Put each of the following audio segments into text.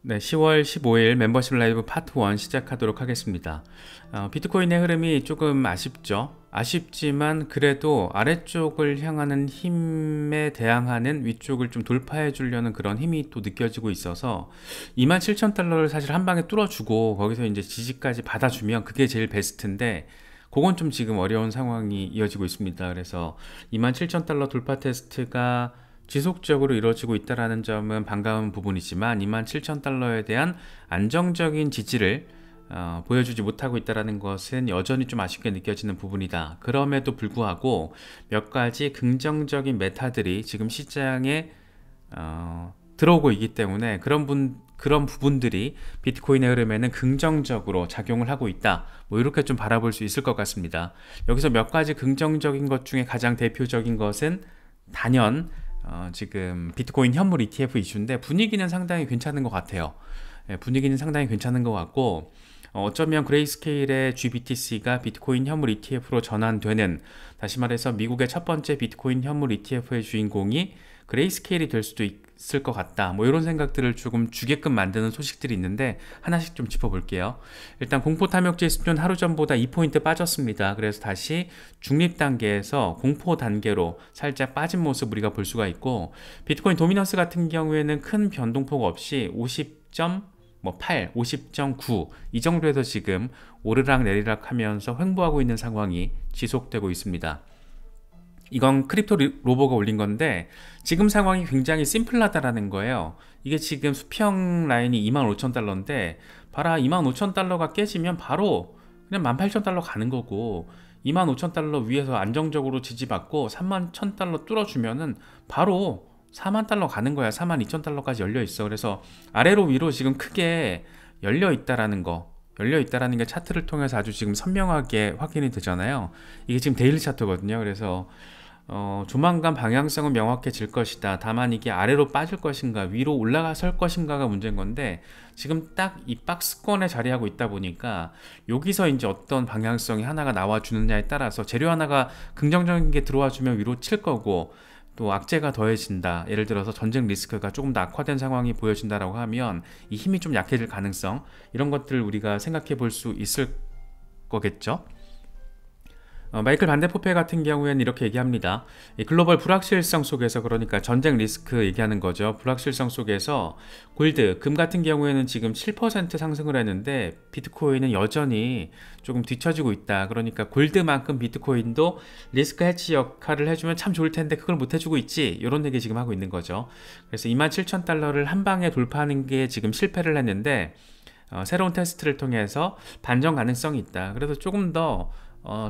네, 10월 15일 멤버십 라이브 파트 1 시작하도록 하겠습니다. 비트코인의 흐름이 조금 아쉽죠. 아쉽지만 그래도 아래쪽을 향하는 힘에 대항하는 위쪽을 좀 돌파해 주려는 그런 힘이 또 느껴지고 있어서 27,000달러를 사실 한 방에 뚫어주고 거기서 이제 지지까지 받아주면 그게 제일 베스트인데 그건 좀 지금 어려운 상황이 이어지고 있습니다. 그래서 27,000달러 돌파 테스트가 지속적으로 이루어지고 있다는 점은 반가운 부분이지만 27,000달러에 대한 안정적인 지지를 보여주지 못하고 있다는 것은 여전히 좀 아쉽게 느껴지는 부분이다. 그럼에도 불구하고 몇 가지 긍정적인 메타들이 지금 시장에 들어오고 있기 때문에 그런 부분들이 비트코인의 흐름에는 긍정적으로 작용을 하고 있다. 뭐 이렇게 좀 바라볼 수 있을 것 같습니다. 여기서 몇 가지 긍정적인 것 중에 가장 대표적인 것은 단연 지금 비트코인 현물 ETF 이슈인데 분위기는 상당히 괜찮은 것 같아요. 분위기는 상당히 괜찮은 것 같고 어쩌면 그레이스케일의 GBTC가 비트코인 현물 ETF로 전환되는, 다시 말해서 미국의 첫 번째 비트코인 현물 ETF의 주인공이 그레이스케일이 될 수도 있을 것 같다. 뭐 이런 생각들을 조금 주게끔 만드는 소식들이 있는데 하나씩 좀 짚어볼게요. 일단 공포 탐욕지 수준 하루 전보다 2포인트 빠졌습니다. 그래서 다시 중립 단계에서 공포 단계로 살짝 빠진 모습 우리가 볼 수가 있고, 비트코인 도미넌스 같은 경우에는 큰 변동폭 없이 50.8, 50.9 이 정도에서 지금 오르락 내리락 하면서 횡보하고 있는 상황이 지속되고 있습니다. 이건 크립토 로버가 올린 건데 지금 상황이 굉장히 심플하다라는 거예요. 이게 지금 수평 라인이 25,000달러인데 봐라, 25,000달러가 깨지면 바로 그냥 18,000달러 가는 거고, 25,000달러 위에서 안정적으로 지지받고 31,000달러 뚫어주면은 바로 4만 달러 가는 거야. 42,000달러까지 열려 있어. 그래서 아래로 위로 지금 크게 열려 있다라는 거, 열려 있다라는 게 차트를 통해서 아주 지금 선명하게 확인이 되잖아요. 이게 지금 데일리 차트거든요. 그래서 조만간 방향성은 명확해질 것이다. 다만 이게 아래로 빠질 것인가 위로 올라설 것인가가 문제인 건데 지금 딱 이 박스권에 자리하고 있다 보니까 여기서 이제 어떤 방향성이 하나가 나와주느냐에 따라서 재료 하나가 긍정적인 게 들어와 주면 위로 칠 거고, 또 악재가 더해진다, 예를 들어서 전쟁 리스크가 조금 더 악화된 상황이 보여진다라고 하면 이 힘이 좀 약해질 가능성, 이런 것들을 우리가 생각해 볼 수 있을 거겠죠. 마이클 반데포페 같은 경우에는 이렇게 얘기합니다. 이 글로벌 불확실성 속에서, 그러니까 전쟁 리스크 얘기하는 거죠. 불확실성 속에서 골드, 금 같은 경우에는 지금 7% 상승을 했는데 비트코인은 여전히 조금 뒤처지고 있다. 그러니까 골드만큼 비트코인도 리스크 해치 역할을 해주면 참 좋을 텐데 그걸 못 해주고 있지, 이런 얘기 지금 하고 있는 거죠. 그래서 27,000달러를 한 방에 돌파하는 게 지금 실패를 했는데 새로운 테스트를 통해서 반전 가능성이 있다. 그래서 조금 더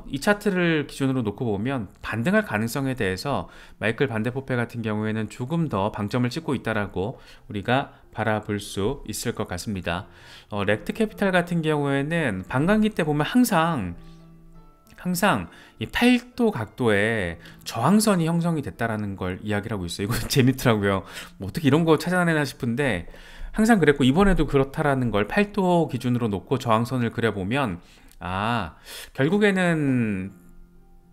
이 차트를 기준으로 놓고 보면 반등할 가능성에 대해서 마이클 반데포페 같은 경우에는 조금 더 방점을 찍고 있다라고 우리가 바라볼 수 있을 것 같습니다. 렉트 캐피탈 같은 경우에는 반감기 때 보면 항상 이 8도 각도에 저항선이 형성이 됐다라는 걸 이야기를 하고 있어요. 이거 재밌더라고요. 뭐 어떻게 이런 거 찾아내나 싶은데 항상 그랬고 이번에도 그렇다라는 걸 8도 기준으로 놓고 저항선을 그려보면, 결국에는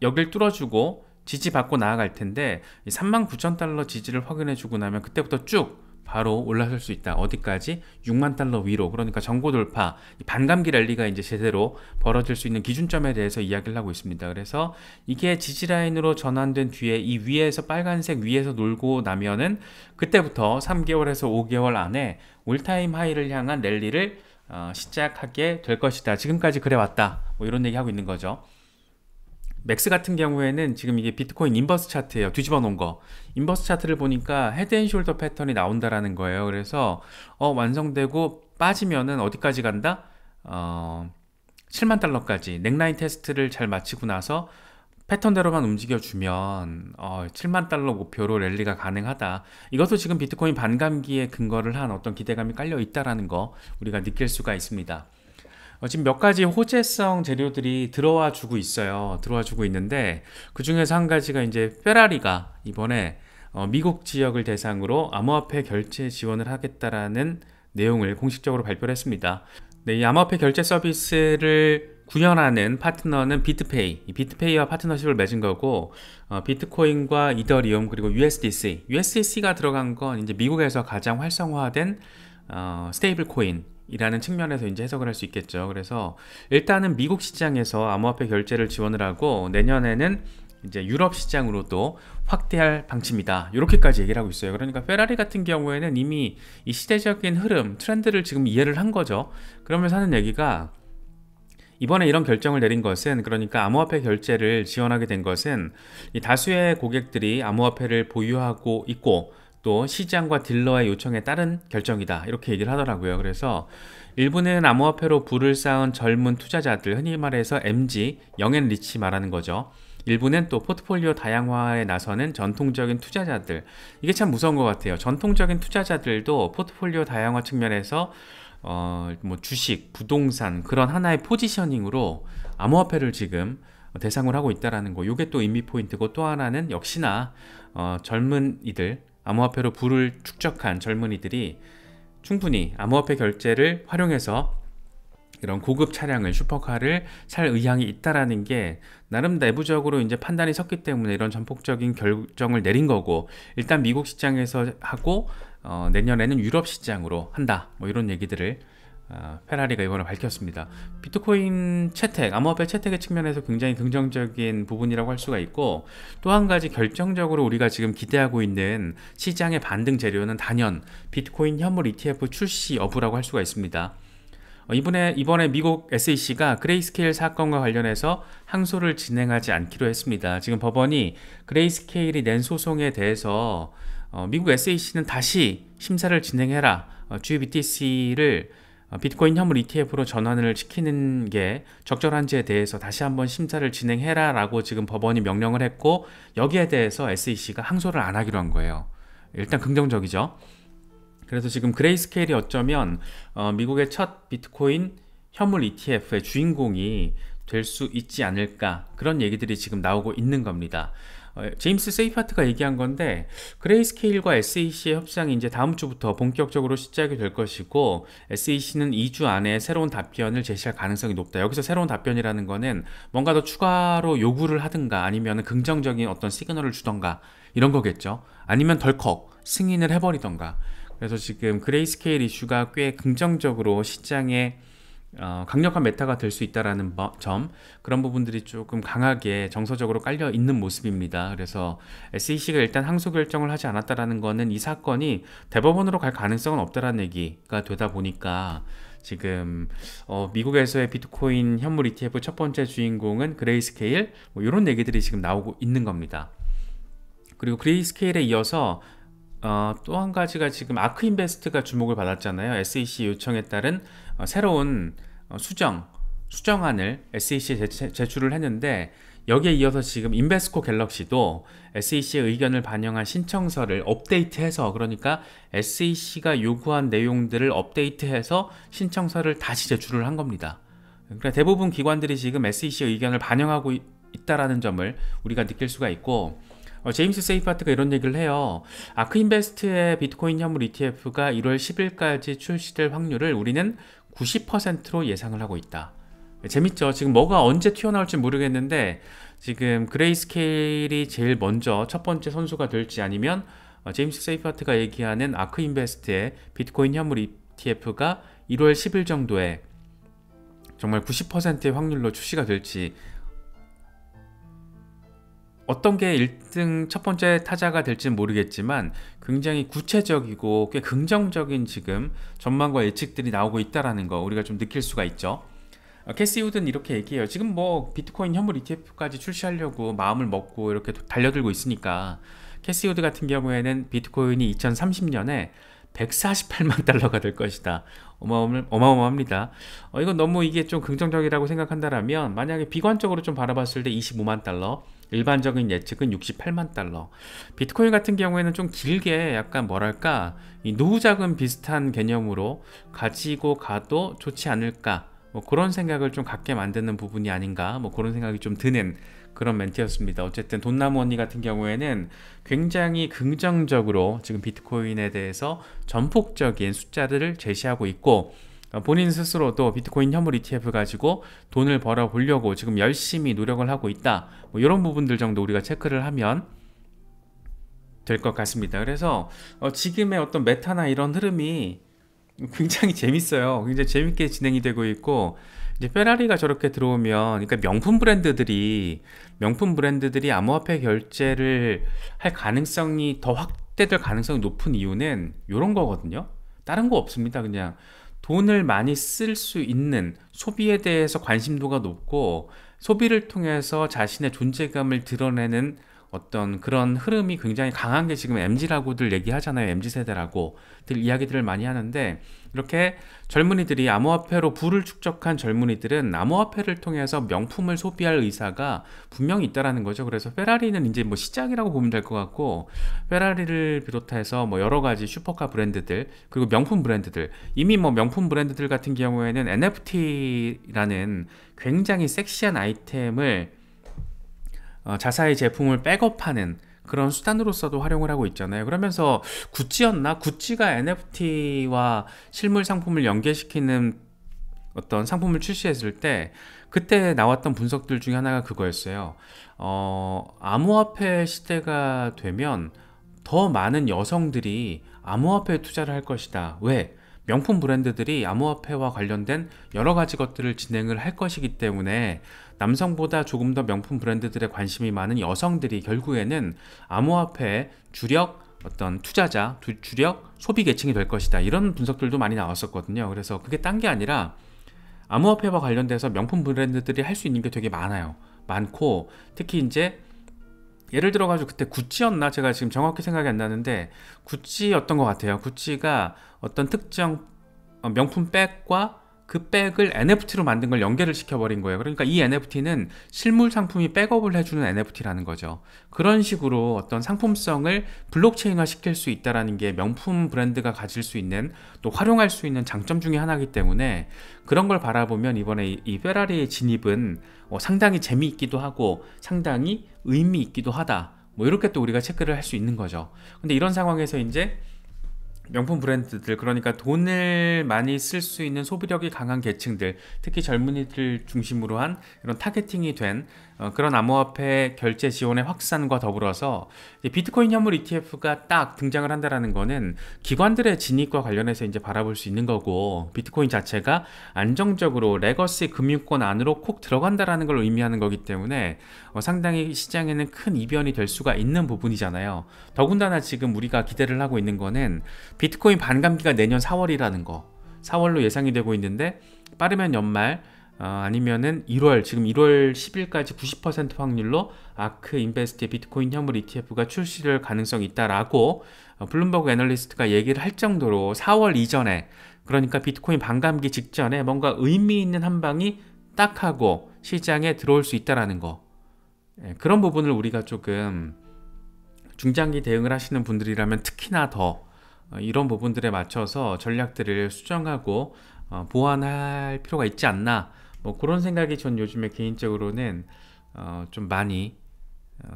여길 뚫어주고 지지받고 나아갈 텐데 39,000달러 지지를 확인해주고 나면 그때부터 쭉 바로 올라설 수 있다. 어디까지? 6만 달러 위로. 그러니까 전고 돌파, 반감기 랠리가 이제 제대로 벌어질 수 있는 기준점에 대해서 이야기를 하고 있습니다. 그래서 이게 지지라인으로 전환된 뒤에 이 위에서 빨간색 위에서 놀고 나면은 그때부터 3개월에서 5개월 안에 올타임 하이를 향한 랠리를 시작하게 될 것이다. 지금까지 그래왔다. 뭐 이런 얘기 하고 있는 거죠. 맥스 같은 경우에는 지금 이게 비트코인 인버스 차트예요. 뒤집어 놓은 거. 인버스 차트를 보니까 헤드앤숄더 패턴이 나온다라는 거예요. 그래서 완성되고 빠지면은 어디까지 간다? 7만 달러까지 넥라인 테스트를 잘 마치고 나서 패턴대로만 움직여주면 7만 달러 목표로 랠리가 가능하다. 이것도 지금 비트코인 반감기에 근거를 한 어떤 기대감이 깔려 있다라는 거 우리가 느낄 수가 있습니다. 지금 몇 가지 호재성 재료들이 들어와 주고 있어요. 들어와 주고 있는데 그 중에서 한 가지가 이제 페라리가 이번에 미국 지역을 대상으로 암호화폐 결제 지원을 하겠다라는 내용을 공식적으로 발표를 했습니다. 네, 이 암호화폐 결제 서비스를 구현하는 파트너는 비트페이, 이 비트페이와 파트너십을 맺은 거고, 비트코인과 이더리움 그리고 USDC가 들어간 건 이제 미국에서 가장 활성화된 스테이블 코인이라는 측면에서 이제 해석을 할 수 있겠죠. 그래서 일단은 미국 시장에서 암호화폐 결제를 지원을 하고 내년에는 이제 유럽 시장으로도 확대할 방침이다. 이렇게까지 얘기를 하고 있어요. 그러니까 페라리 같은 경우에는 이미 이 시대적인 흐름, 트렌드를 지금 이해를 한 거죠. 그러면서 하는 얘기가 이번에 이런 결정을 내린 것은, 그러니까 암호화폐 결제를 지원하게 된 것은 이 다수의 고객들이 암호화폐를 보유하고 있고 또 시장과 딜러의 요청에 따른 결정이다. 이렇게 얘기를 하더라고요. 그래서 일부는 암호화폐로 부를 쌓은 젊은 투자자들, 흔히 말해서 MG, 영앤 리치 말하는 거죠. 일부는 또 포트폴리오 다양화에 나서는 전통적인 투자자들. 이게 참 무서운 것 같아요. 전통적인 투자자들도 포트폴리오 다양화 측면에서 뭐 주식, 부동산 그런 하나의 포지셔닝으로 암호화폐를 지금 대상으로 하고 있다라는 거. 이게 또 인미 포인트고, 또 하나는 역시나 젊은이들, 암호화폐로 부를 축적한 젊은이들이 충분히 암호화폐 결제를 활용해서 이런 고급 차량을, 슈퍼카를 살 의향이 있다라는 게 나름 내부적으로 이제 판단이 섰기 때문에 이런 전폭적인 결정을 내린 거고, 일단 미국 시장에서 하고 내년에는 유럽 시장으로 한다. 뭐 이런 얘기들을 페라리가 이번에 밝혔습니다. 비트코인 채택, 암호화폐 채택의 측면에서 굉장히 긍정적인 부분이라고 할 수가 있고, 또 한 가지 결정적으로 우리가 지금 기대하고 있는 시장의 반등 재료는 단연 비트코인 현물 ETF 출시 여부라고 할 수가 있습니다. 이번에 미국 SEC가 그레이스케일 사건과 관련해서 항소를 진행하지 않기로 했습니다. 지금 법원이 그레이스케일이 낸 소송에 대해서 미국 SEC는 다시 심사를 진행해라, GBTC를 비트코인 현물 ETF로 전환을 시키는 게 적절한지에 대해서 다시 한번 심사를 진행해라 라고 지금 법원이 명령을 했고, 여기에 대해서 SEC가 항소를 안 하기로 한 거예요. 일단 긍정적이죠. 그래서 지금 그레이스케일이 어쩌면 미국의 첫 비트코인 현물 ETF의 주인공이 될 수 있지 않을까, 그런 얘기들이 지금 나오고 있는 겁니다. 제임스 세이파트가 얘기한 건데, 그레이스케일과 SEC의 협상이 이제 다음 주부터 본격적으로 시작이 될 것이고, SEC는 2주 안에 새로운 답변을 제시할 가능성이 높다. 여기서 새로운 답변이라는 거는 뭔가 더 추가로 요구를 하든가 아니면 긍정적인 어떤 시그널을 주던가 이런 거겠죠. 아니면 덜컥 승인을 해버리던가. 그래서 지금 그레이스케일 이슈가 꽤 긍정적으로 시장에 강력한 메타가 될 수 있다라는 점, 그런 부분들이 조금 강하게 정서적으로 깔려 있는 모습입니다. 그래서 SEC가 일단 항소 결정을 하지 않았다라는 거는 이 사건이 대법원으로 갈 가능성은 없다라는 얘기가 되다 보니까 지금 미국에서의 비트코인 현물 ETF 첫 번째 주인공은 그레이스케일, 뭐 이런 얘기들이 지금 나오고 있는 겁니다. 그리고 그레이스케일에 이어서 또 한 가지가 지금 아크인베스트가 주목을 받았잖아요. SEC 요청에 따른 새로운 수정안을 SEC에 제출을 했는데, 여기에 이어서 지금 인베스코 갤럭시도 SEC의 의견을 반영한 신청서를 업데이트해서, 그러니까 SEC가 요구한 내용들을 업데이트해서 신청서를 다시 제출을 한 겁니다. 그러니까 대부분 기관들이 지금 SEC의 의견을 반영하고 있다라는 점을 우리가 느낄 수가 있고, 제임스 세이파트가 이런 얘기를 해요. 아크인베스트의 비트코인 현물 ETF가 1월 10일까지 출시될 확률을 우리는 90%로 예상을 하고 있다. 재밌죠? 지금 뭐가 언제 튀어나올지 모르겠는데, 지금 그레이스케일이 제일 먼저 첫 번째 선수가 될지, 아니면 제임스 세이파트가 얘기하는 아크인베스트의 비트코인 현물 ETF가 1월 10일 정도에 정말 90%의 확률로 출시가 될지, 어떤 게 1등 첫 번째 타자가 될지는 모르겠지만 굉장히 구체적이고 꽤 긍정적인 지금 전망과 예측들이 나오고 있다는 거 우리가 좀 느낄 수가 있죠. 캐시 우드는 이렇게 얘기해요. 지금 뭐 비트코인 현물 ETF까지 출시하려고 마음을 먹고 이렇게 달려들고 있으니까, 캐시 우드 같은 경우에는 비트코인이 2030년에 148만 달러가 될 것이다. 어마어마합니다. 이건 너무 이게 좀 긍정적이라고 생각한다면, 만약에 비관적으로 좀 바라봤을 때 25만 달러, 일반적인 예측은 68만 달러. 비트코인 같은 경우에는 좀 길게 약간 뭐랄까, 이 노후자금 비슷한 개념으로 가지고 가도 좋지 않을까, 뭐 그런 생각을 좀 갖게 만드는 부분이 아닌가, 뭐 그런 생각이 좀 드는 그런 멘트였습니다. 어쨌든 돈나무 언니 같은 경우에는 굉장히 긍정적으로 지금 비트코인에 대해서 전폭적인 숫자들을 제시하고 있고, 본인 스스로도 비트코인 현물 ETF 가지고 돈을 벌어 보려고 지금 열심히 노력을 하고 있다. 뭐 이런 부분들 정도 우리가 체크를 하면 될 것 같습니다. 그래서 지금의 어떤 메타나 이런 흐름이 굉장히 재밌어요. 굉장히 재밌게 진행이 되고 있고, 이제 페라리가 저렇게 들어오면, 그러니까 명품 브랜드들이 암호화폐 결제를 할 가능성이 더 확대될 가능성이 높은 이유는 이런 거거든요. 다른 거 없습니다. 그냥 돈을 많이 쓸 수 있는 소비에 대해서 관심도가 높고, 소비를 통해서 자신의 존재감을 드러내는 어떤 그런 흐름이 굉장히 강한 게 지금 MZ라고들 얘기하잖아요. MZ세대라고들 이야기들을 많이 하는데, 이렇게 젊은이들이 암호화폐로 부를 축적한 젊은이들은 암호화폐를 통해서 명품을 소비할 의사가 분명히 있다라는 거죠. 그래서 페라리는 이제 뭐 시작이라고 보면 될 것 같고, 페라리를 비롯해서 뭐 여러 가지 슈퍼카 브랜드들, 그리고 명품 브랜드들, 이미 뭐 명품 브랜드들 같은 경우에는 NFT라는 굉장히 섹시한 아이템을 자사의 제품을 백업하는 그런 수단으로서도 활용을 하고 있잖아요. 그러면서 구찌였나? 구찌가 NFT와 실물 상품을 연계시키는 어떤 상품을 출시했을 때 그때 나왔던 분석들 중에 하나가 그거였어요. 암호화폐 시대가 되면 더 많은 여성들이 암호화폐에 투자를 할 것이다. 왜? 명품 브랜드들이 암호화폐와 관련된 여러 가지 것들을 진행을 할 것이기 때문에 남성보다 조금 더 명품 브랜드들에 관심이 많은 여성들이 결국에는 암호화폐의 주력 어떤 투자자, 주력 소비 계층이 될 것이다. 이런 분석들도 많이 나왔었거든요. 그래서 그게 딴 게 아니라 암호화폐와 관련돼서 명품 브랜드들이 할 수 있는 게 되게 많아요. 많고 특히 이제 예를 들어가지고 그때 구찌였나? 제가 지금 정확히 생각이 안 나는데 구찌였던 것 같아요. 구찌가 어떤 특정 명품 백과 그 백을 NFT로 만든 걸 연결을 시켜버린 거예요. 그러니까 이 NFT는 실물 상품이 백업을 해주는 NFT라는 거죠. 그런 식으로 어떤 상품성을 블록체인화 시킬 수 있다는 게 명품 브랜드가 가질 수 있는, 또 활용할 수 있는 장점 중에 하나이기 때문에 그런 걸 바라보면 이번에 이 페라리의 진입은 상당히 재미있기도 하고 상당히 의미 있기도 하다. 뭐 이렇게 또 우리가 체크를 할 수 있는 거죠. 근데 이런 상황에서 이제 명품 브랜드들, 그러니까 돈을 많이 쓸 수 있는 소비력이 강한 계층들, 특히 젊은이들 중심으로 한 이런 타겟팅이 된 그런 암호화폐 결제 지원의 확산과 더불어서 이제 비트코인 현물 ETF가 딱 등장을 한다라는 거는 기관들의 진입과 관련해서 이제 바라볼 수 있는 거고, 비트코인 자체가 안정적으로 레거시 금융권 안으로 콕 들어간다라는 걸 의미하는 거기 때문에 상당히 시장에는 큰 이변이 될 수가 있는 부분이잖아요. 더군다나 지금 우리가 기대를 하고 있는 거는 비트코인 반감기가 내년 4월이라는 거, 4월로 예상이 되고 있는데 빠르면 연말 아니면은 1월, 지금 1월 10일까지 90% 확률로 아크 인베스트의 비트코인 현물 ETF가 출시될 가능성이 있다라고 블룸버그 애널리스트가 얘기를 할 정도로 4월 이전에, 그러니까 비트코인 반감기 직전에 뭔가 의미 있는 한 방이 딱 하고 시장에 들어올 수 있다라는 거, 그런 부분을 우리가 조금 중장기 대응을 하시는 분들이라면 특히나 더 이런 부분들에 맞춰서 전략들을 수정하고 보완할 필요가 있지 않나, 뭐 그런 생각이 전 요즘에 개인적으로는 좀 많이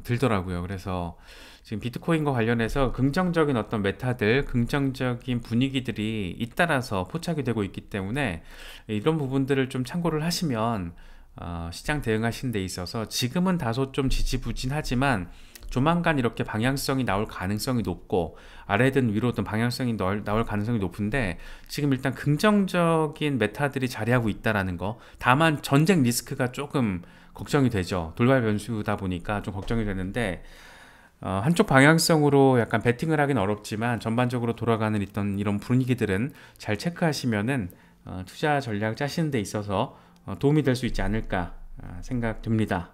들더라고요. 그래서 지금 비트코인과 관련해서 긍정적인 어떤 메타들, 긍정적인 분위기들이 잇따라서 포착이 되고 있기 때문에 이런 부분들을 좀 참고를 하시면 시장 대응하시는 데 있어서 지금은 다소 좀 지지부진하지만 조만간 이렇게 방향성이 나올 가능성이 높고, 아래든 위로든 방향성이 나올 가능성이 높은데 지금 일단 긍정적인 메타들이 자리하고 있다라는 거. 다만 전쟁 리스크가 조금 걱정이 되죠. 돌발 변수다 보니까 좀 걱정이 되는데 한쪽 방향성으로 약간 베팅을 하긴 어렵지만 전반적으로 돌아가는 이런 분위기들은 잘 체크하시면은 투자 전략 짜시는 데 있어서 도움이 될 수 있지 않을까 생각됩니다.